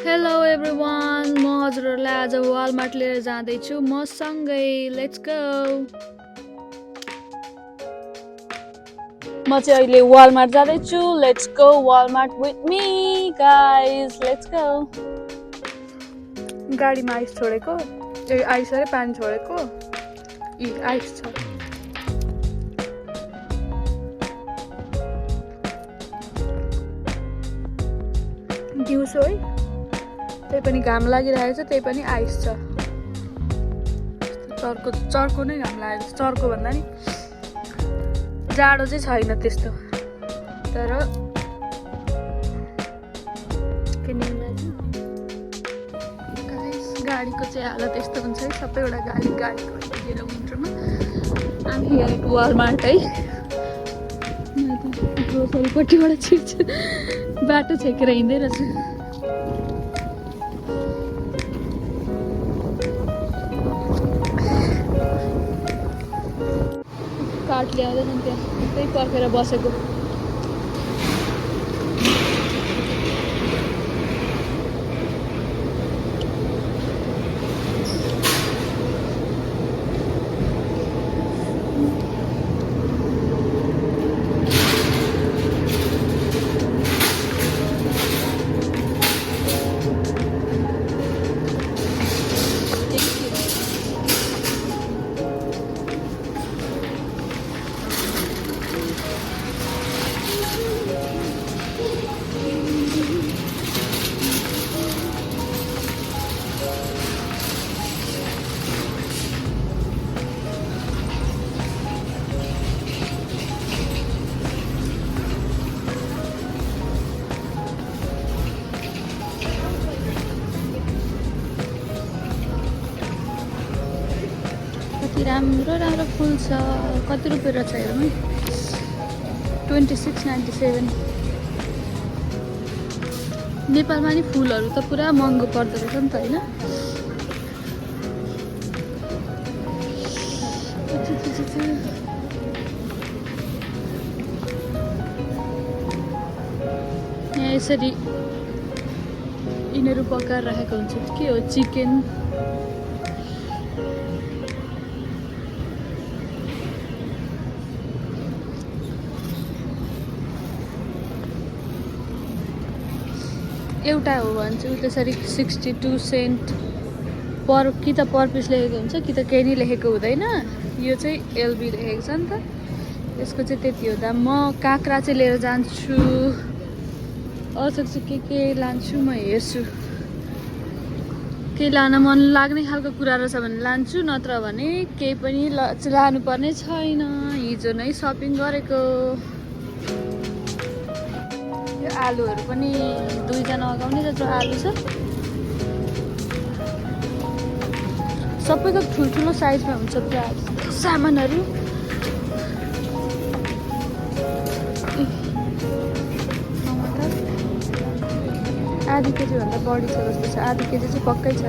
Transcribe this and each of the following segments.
Hello everyone, म हजुरहरूलाई आज वालमार्ट लिएर जाँदैछु मसँगै। Let's go. म चाहिँ अहिले वालमार्ट जाँदैछु। Let's go Walmart with me guys, let's go. गाडीमा आइस छोडेको, आइस अरे पानी छोडेको, आइस छ। दिउँसो है, त्यही पनि घाम लागिरहेको छ, त्यही पनि आइस छ। चर्को नै घाम लागेको छ, चर्को भन्दा नि जाडो चाहिँ छैन त्यस्तो, तर गाडीको चाहिँ हालत यस्तो हुन्छ है। सबैवटा गाडीको हेरेर विन्टरमा हामी यहाँ वालमार्ट है। ग्रोसरीपट्टिबाट छिर्छु, बाटो छेकेर हिँड्दै रहेछु। कार्ट ल्याउँदैछन् त्यहाँ, त्यही पर्खेर बसेको। राम्रो राम्रो फुल छ। कति रुपियाँ रहेछ हेरौँ है। 26.97। नेपालमा नि फुलहरू त पुरा महँगो पर्दो रहेछ नि त होइन। यहाँ यसरी यिनीहरू पकाएर राखेको हुन्छ। के हो, चिकन। एउटा हो भने चाहिँ त्यसरी 62 सेन्ट पर, कि त पर पिस लेखेको हुन्छ कि त केही नै लेखेको हुँदैन। यो चाहिँ एलबी लेखेको छ नि त, यसको चाहिँ त्यति हो दाम। म काँक्रा चाहिँ लिएर जान्छु, अरू चाहिँ के लान्छु म हेर्छु। केही लान मन लाग्ने खालको कुरा रहेछ भने लान्छु, नत्र भने केही पनि लानुपर्ने छैन। हिजो नै सपिङ गरेको। आलुहरू पनि 2 जना अगाउने जत्रो आलु छ। सबैको ठुल्ठुलो साइजमा हुन्छ पुरा सामानहरू। टमाटर आधी केजीभन्दा बढी छ जस्तो छ। आधी केजी चाहिँ पक्कै छ।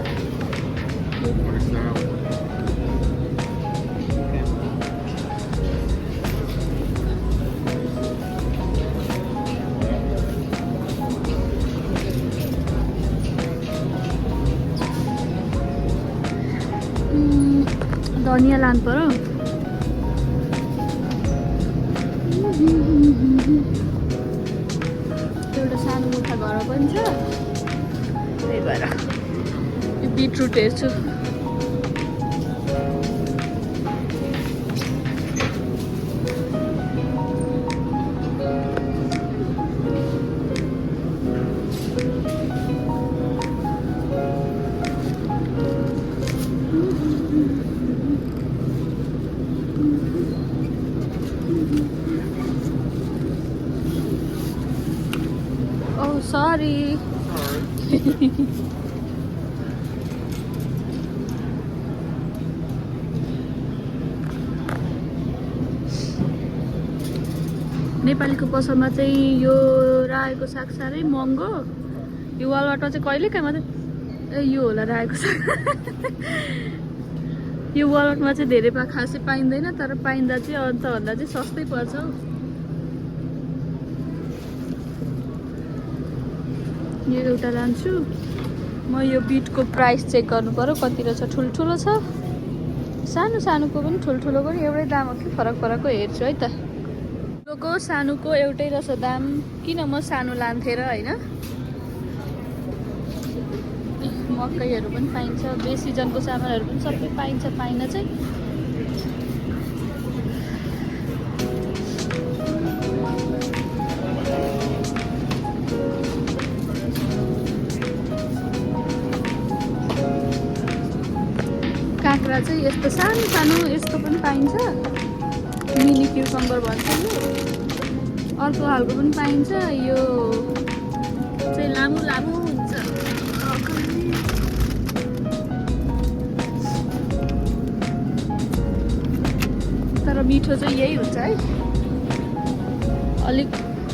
धनिया लानु पर्यो। एउटा सानो मुठा घरमा पनि छ, त्यही भएर यो बिटरुट हेर्छु। Sorry. नेपालीको पसलमा चाहिँ यो रायोको साग साह्रै महँगो। यो वालमार्टमा चाहिँ कहिलेकाहीँ मात्रै यो होला रायोको साग। यो वालमार्टमा चाहिँ धेरै खासै पाइँदैन, तर पाइँदा चाहिँ अन्तभन्दा चाहिँ सस्तै पर्छ। यो एउटा लान्छु। म यो बिटको प्राइस चेक गर्नु पर्यो कति रहेछ। ठुल्ठुलो छ, सानो सानोको पनि ठुल्ठुलोको पनि एउटै दाम हो कि फरक फरकको हेर्छु है त। ठुलोको सानोको एउटै रहेछ दाम, किन म सानो लान्थेँ र होइन। मकैहरू पनि पाइन्छ, बेसिजनको सामानहरू पनि सबै पाइन्छ। पाइन चाहिँ काँक्रा चाहिँ यस्तो सानो सानो यस्तो पनि पाइन्छ, मिनी क्युकम्बर भन्छ यो। अर्को खालको पनि पाइन्छ, यो चाहिँ लामो लामो हुन्छ। तर मिठो चाहिँ यही हुन्छ है, अलिक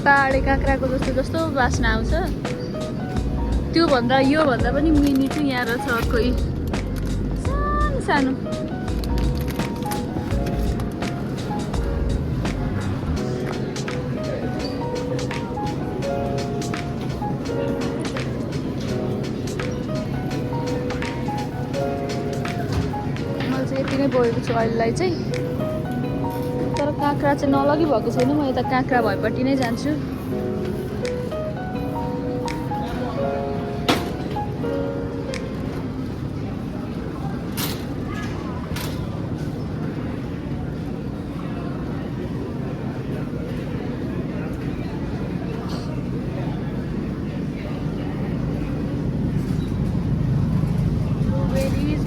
पाहाडे काँक्राको जस्तो जस्तो वासना आउँछ। त्योभन्दा योभन्दा पनि मिनी चाहिँ यहाँ रहेछ अर्को, सानो। मैले चाहिँ यति नै बोकेको छु अहिलेलाई चाहिँ। तर काँक्रा चाहिँ नलगी भएको छैन, म यता काँक्रा भएपट्टि नै जान्छु।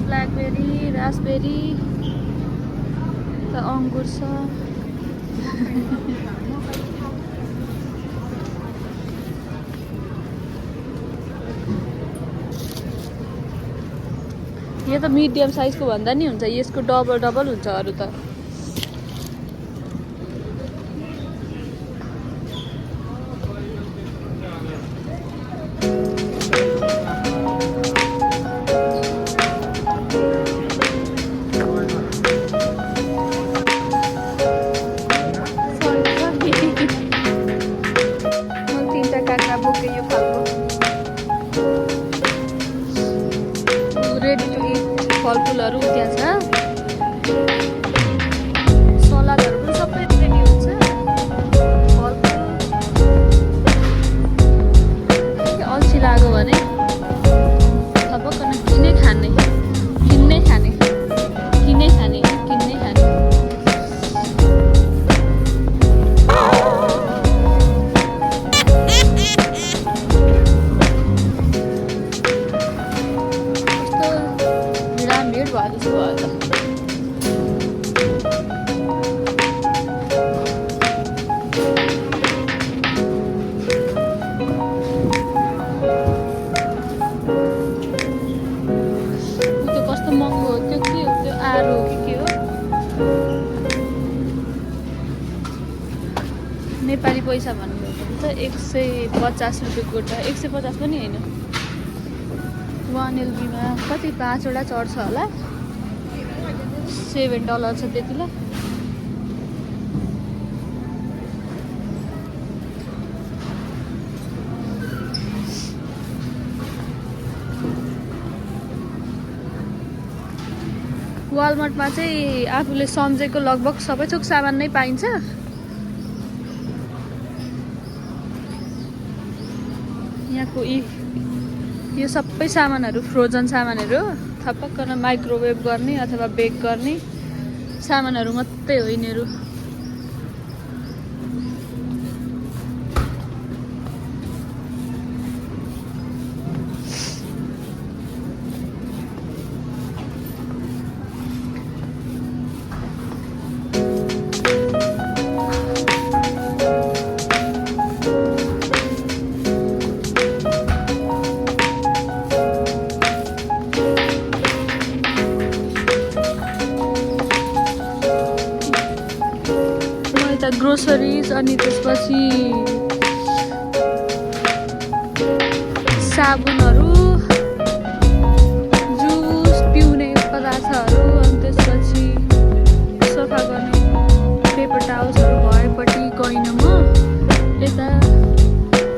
ब्ल्याकबेरी, रासबेरी, त अङ्गुर छ। यो त मिडियम साइजको भन्दा नि हुन्छ, यसको डबल डबल हुन्छ अरू त। फलफुलहरू त्यहाँ छ, सलादहरू पनि सबै रेडी हुन्छ। फलफुल अल्छी लाग्यो भने थपक्क किनै खाने, किन्नै खाने, किनै खाने, किन्नै खाने। नेपाली पैसा भन्नुभयो भने त 150 रुपियाँ गोटा, 150 पनि होइन, 1 LBमा कति 5वटा चढ्छ होला, $7 छ त्यतिलाई। वालमार्टमा चाहिँ आफूले सम्झेको लगभग सबै थोक सामान नै पाइन्छ। यहाँको यो सबै सामानहरू फ्रोजन सामानहरू, थपक्क माइक्रोवेभ गर्ने अथवा बेक गर्ने सामानहरू मात्रै हो यिनीहरू। ग्रोसरिज अनि त्यसपछि साबुनहरू, जुस पिउने पदार्थहरू, अनि त्यसपछि सफा गर्ने पेपर टावल्सहरू भएपट्टि गइनँ म। यता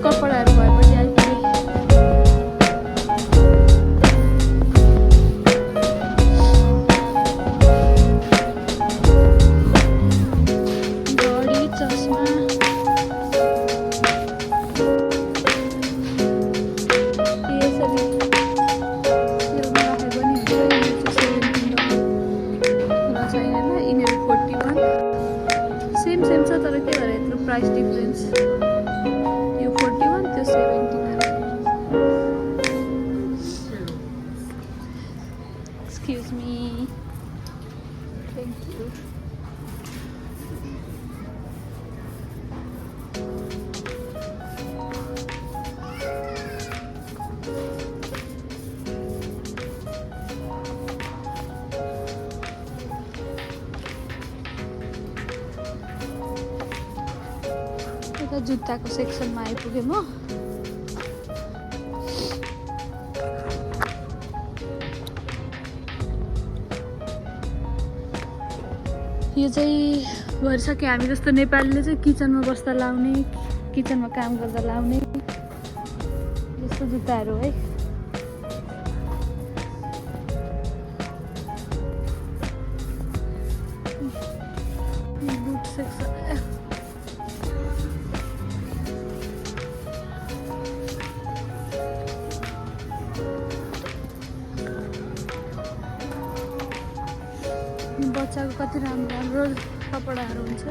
कपडाहरू भएपछि आइपुगेँ। यसरी सेलमा राखेको नि हुन्छ। यो चाहिँ 17 र छैन ल, यिनीहरू 41 सेम छ, तर के भएर यत्रो प्राइस डिफरेन्स। यो 41, त्यो 17। Excuse me, thank you. यता जुत्ताको सेक्सनमा आइपुगेँ म। यो चाहिँ भइसक्यो। हामी जस्तो नेपालीले चाहिँ किचनमा बस्दा लाउने, किचनमा काम गर्दा लाउने यस्तो जुत्ताहरू है। बुट सेक्सन बच्चाको कति राम्रो राम्रो कपडाहरू हुन्छ,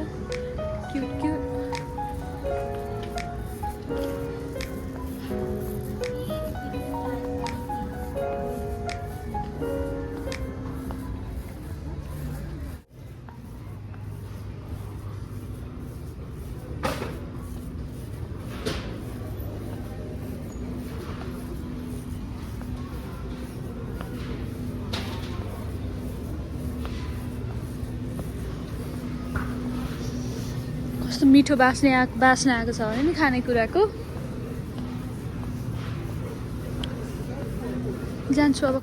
क्युट क्युट। कस्तो मिठो बास्ना आएको छ भने नि खानेकुराको। जान्छु अब।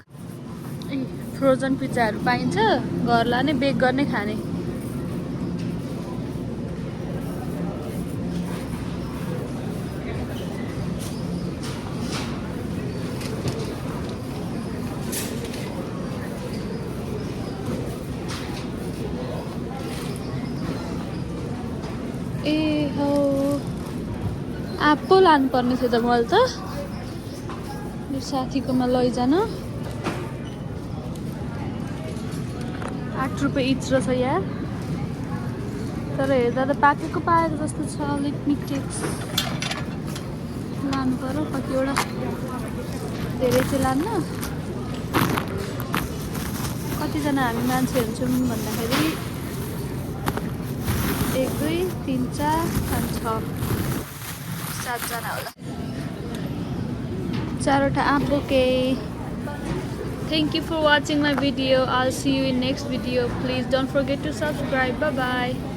फ्रोजन पिज्जाहरू पाइन्छ, घर लाने, बेक गर्ने, खाने। ए हो, एप्पल लानुपर्ने थियो त मैले त। मेरो साथीकोमा लैजान। 8 रुपियाँ इच रहेछ यहाँ, तर हेर्दा त पाकेको पाएको जस्तो छ। लेट मी टेक्स लानु पर्यो कतिवटा, धेरै चाहिँ लान्न। कतिजना हामी मान्छेहरू छौँ भन्दाखेरि 1 2 3 4 5 6 7 जना होला। 4वटा apple cake. Thank you for watching my video. I'll see you in next video. Please don't forget to subscribe. Bye bye.